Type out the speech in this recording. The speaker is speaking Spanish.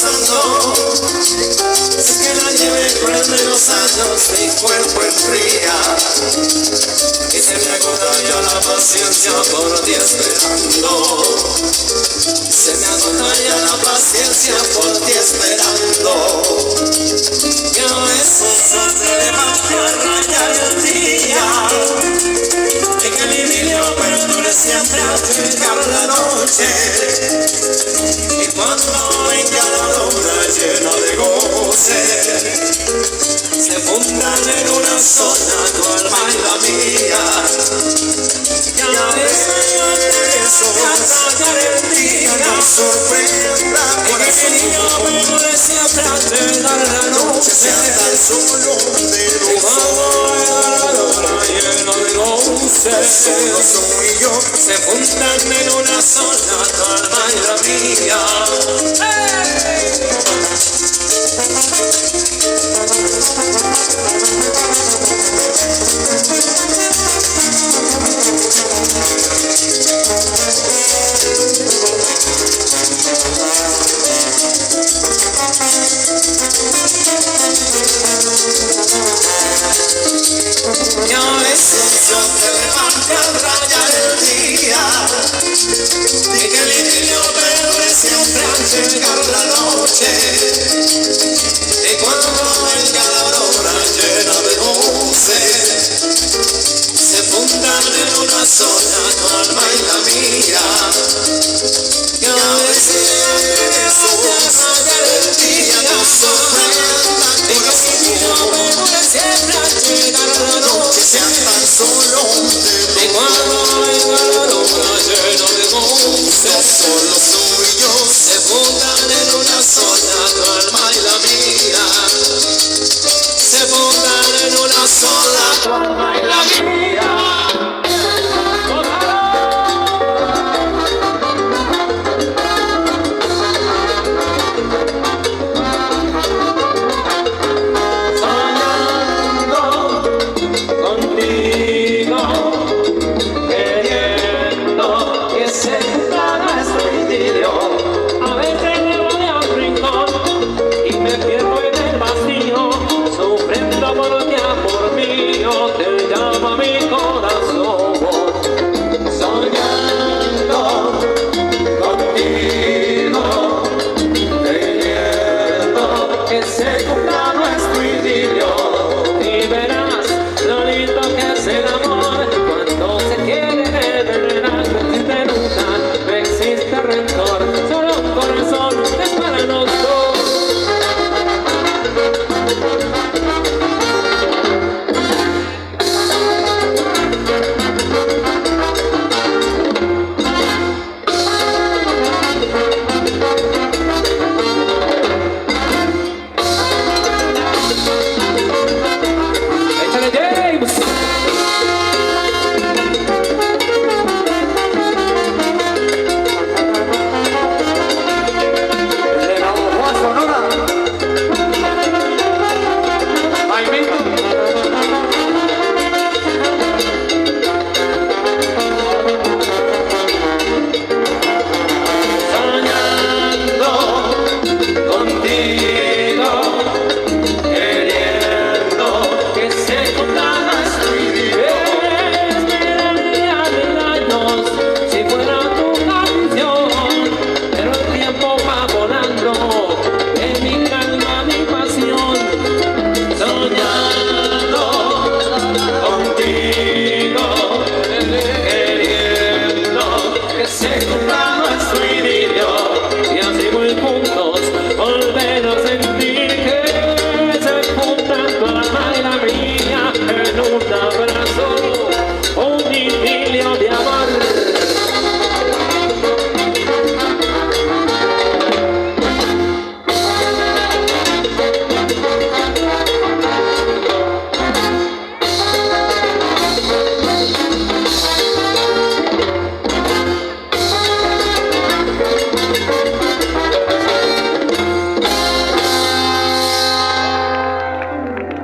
pasando. Es que la nieve prende los años, mi cuerpo enfría y se me agota ya la paciencia por ti esperando. Se me agota ya la paciencia por ti esperando. Que a veces no te levanto a rayar el día, y que el idilio perdure siempre al llegar la noche. Y cuando venga la luna llena de goce, se fundan en una sola tu alma y la mía. Y a la vez me rayar el día, nos sorprenda corazón. Perdure siempre al llegar la noche, se hasta el solo de los ojos lleno de goce, solo soy yo, se fundan en una sola tu alma y la mía. Y a veces yo te levanto a rayar el día, y que el idilio perdure siempre al llegar la noche. Y cuando venga la aurora llena de goce, se fundan en una sola tu alma y la mía. Y a veces eso rayar el día nos sorprenda, y que el idilio perdure siempre al llegar la noche, sean tan solo de cuando venga la luna llena de goce, solo soy yo, se fundan en una sola tu alma y la mía. Se fundan en una sola tu alma y la mía. Que se cumpla